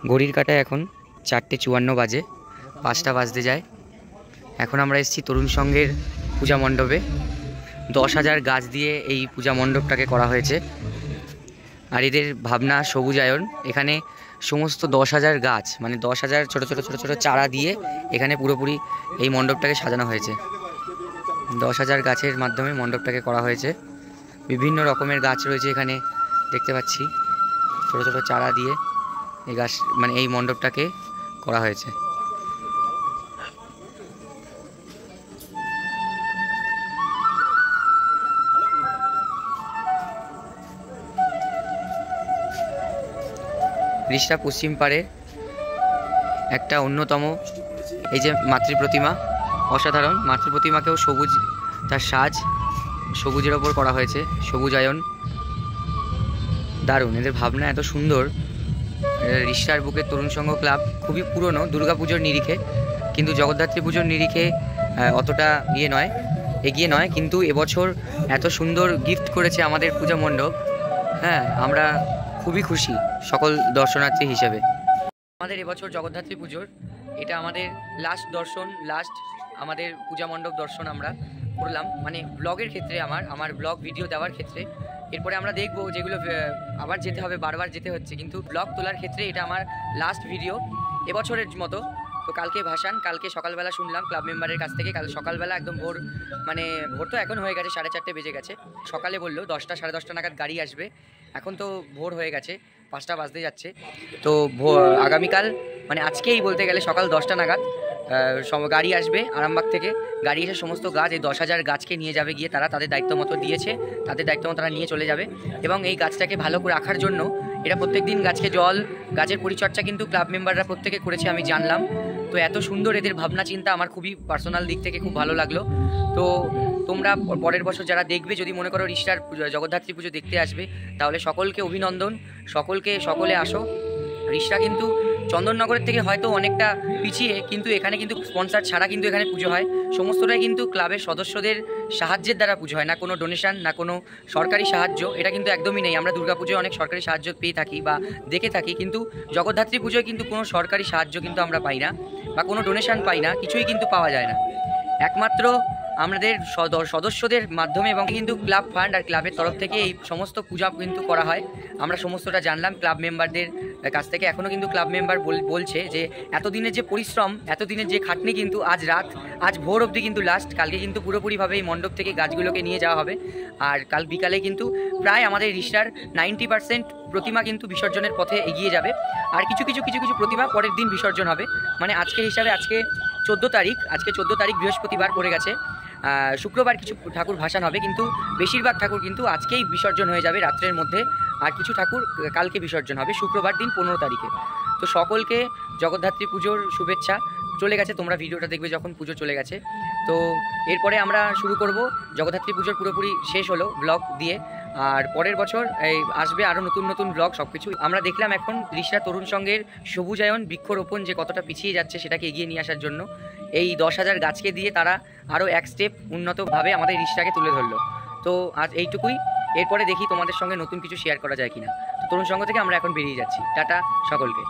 ঘড়ির কাঁটায় এখন 4:54 বাজে, 5টা বাজতে যায়। এখন আমরা এসেছি তরুণ সংঘের পূজা মণ্ডপে। 10,000 গাছ দিয়ে এই পূজা মণ্ডপটাকে করা হয়েছে। আর এদের ভাবনা সবুজায়ন। এখানে সমস্ত 10,000 গাছ, মানে 10,000 ছোটো ছোটো ছোটো ছোটো চারা দিয়ে এখানে পুরোপুরি এই মণ্ডপটাকে সাজানো হয়েছে। 10,000 গাছের মাধ্যমে মণ্ডপটাকে করা হয়েছে। বিভিন্ন রকমের গাছ রয়েছে এখানে, দেখতে পাচ্ছি ছোটো ছোটো চারা দিয়ে এই গাছ, মানে এই মণ্ডপটাকে করা হয়েছে। রিষ্টা পশ্চিম পাড়ে একটা অন্যতম এই যে মাতৃ প্রতিমা, অসাধারণ। মাতৃ প্রতিমাকেও সবুজ, তার সাজ সবুজের ওপর করা হয়েছে, সবুজায়ন। দারুণ, এদের ভাবনা এত সুন্দর। রিষ্টার বুকের তরুণ সংঘ ক্লাব খুবই পুরনো, দুর্গাপুজোর নিরিখে, কিন্তু জগদ্ধাত্রী পুজোর নিরিখে অতটা এগিয়ে নয়। কিন্তু এবছর এত সুন্দর গিফট করেছে আমাদের পূজা মণ্ডপ। হ্যাঁ, আমরা খুবই খুশি সকল দর্শনার্থী হিসেবে। আমাদের এবছর জগদ্ধাত্রী পুজোর এটা আমাদের লাস্ট দর্শন, আমাদের পূজা মণ্ডপ দর্শন আমরা করলাম, মানে ব্লগের ক্ষেত্রে, আমার ব্লগ ভিডিও দেওয়ার ক্ষেত্রে। এরপরে আমরা দেখবো যেগুলো আবার যেতে হবে, বারবার যেতে হচ্ছে, কিন্তু ব্লগ তোলার ক্ষেত্রে এটা আমার লাস্ট ভিডিও এবছরের মতো। তো কালকে ভাসান, কালকে সকালবেলা শুনলাম ক্লাব মেম্বারের কাছ থেকে, কাল সকালবেলা একদম ভোর, মানে ভোর তো এখন হয়ে গেছে, 4:30 বেজে গেছে। সকালে বললো 10টা সাড়ে 10টা নাগাদ গাড়ি আসবে। এখন তো ভোর হয়ে গেছে, 5টা বাজতে যাচ্ছে। তো আগামীকাল, মানে আজকেই বলতে গেলে সকাল 10টা নাগাদ গাড়ি আসবে আরামবাগ থেকে। গাড়ি এসে সমস্ত গাছ, এই 10,000 গাছকে নিয়ে যাবে গিয়ে, তারা তাদের দায়িত্ব মতো দিয়েছে, তাদের দায়িত্ব মতো তারা নিয়ে চলে যাবে। এবং এই গাছটাকে ভালো করে রাখার জন্য এরা প্রত্যেক দিন গাছকে জল, গাছের পরিচর্যা কিন্তু ক্লাব মেম্বাররা প্রত্যেকে করেছে, আমি জানলাম। তো এত সুন্দর এদের ভাবনা চিন্তা আমার খুবই পার্সোনাল দিক থেকে খুব ভালো লাগলো। তো তোমরা পরের বছর যারা দেখবে, যদি মনে করো রিষ্টার জগদ্ধাত্রী পুজো দেখতে আসবে, তাহলে সকলকে অভিনন্দন, সকলে আসো। রিষ্টা কিন্তু চন্দননগরের থেকে হয়তো অনেকটা পিছিয়ে, কিন্তু এখানে কিন্তু স্পন্সার ছাড়া কিন্তু এখানে পুজো হয়। সমস্তটাই কিন্তু ক্লাবের সদস্যদের সাহায্যের দ্বারা পুজো হয়, না কোনো ডোনেশন, না কোনো সরকারি সাহায্য, এটা কিন্তু একদমই নেই। আমরা দুর্গাপুজোয় অনেক সরকারি সাহায্য পেয়ে থাকি বা দেখে থাকি, কিন্তু জগদ্ধাত্রী পুজোয় কিন্তু কোনো সরকারি সাহায্য কিন্তু আমরা পাই না, বা কোনো ডোনেশন পাই না, কিছুই কিন্তু পাওয়া যায় না। একমাত্র আমাদের সদস্যদের মাধ্যমে, এবং কিন্তু ক্লাব ফান্ড আর ক্লাবের তরফ থেকে এই সমস্ত পূজা কিন্তু করা হয়। আমরা সমস্তটা জানলাম ক্লাব মেম্বারদের কাছ থেকে। এখনও কিন্তু ক্লাব মেম্বার বলছে যে এতদিনের যে পরিশ্রম, এতদিনের যে খাটনি, কিন্তু আজ ভোর অবধি কিন্তু লাস্ট। কালকে কিন্তু পুরোপুরিভাবে এই মণ্ডপ থেকে গাছগুলোকে নিয়ে যাওয়া হবে। আর কাল বিকালে কিন্তু প্রায় আমাদের রিষ্টার 90% প্রতিমা কিন্তু বিসর্জনের পথে এগিয়ে যাবে। আর কিছু প্রতিমা পরের দিন বিসর্জন হবে। মানে আজকের হিসাবে আজকে 14 তারিখ বৃহস্পতিবার পড়ে গেছে। শুক্রবার কিছু ঠাকুর ভাসান হবে, কিন্তু বেশিরভাগ ঠাকুর কিন্তু আজকেই বিসর্জন হয়ে যাবে রাত্রের মধ্যে। আর কিছু ঠাকুর কালকে বিসর্জন হবে, শুক্রবার দিন 15 তারিখে। তো সকলকে জগদ্ধাত্রী পুজোর শুভেচ্ছা। চলে গেছে, তোমরা ভিডিওটা দেখবে যখন পুজো চলে গেছে। তো এরপরে আমরা শুরু করব, জগদ্ধাত্রী পুজোর পুরোপুরি শেষ হলো ব্লগ দিয়ে। আর পরের বছর এই আসবে আরও নতুন ব্লগ, সব কিছু আমরা দেখলাম। এখন রিষ্টা তরুণ সংঘের সবুজায়ন, বৃক্ষরোপণ যে কতটা পিছিয়ে যাচ্ছে সেটাকে এগিয়ে নিয়ে আসার জন্য এই 10,000 গাছকে দিয়ে তারা আরও এক স্টেপ উন্নতভাবে আমাদের রিষ্টাকে তুলে ধরলো। তো আজ এইটুকুই। এরপরে দেখি তোমাদের সঙ্গে নতুন কিছু শেয়ার করা যায় কিনা। তো তরুণ সংঘ থেকে আমরা এখন বেরিয়ে যাচ্ছি। টাটা সকলকে।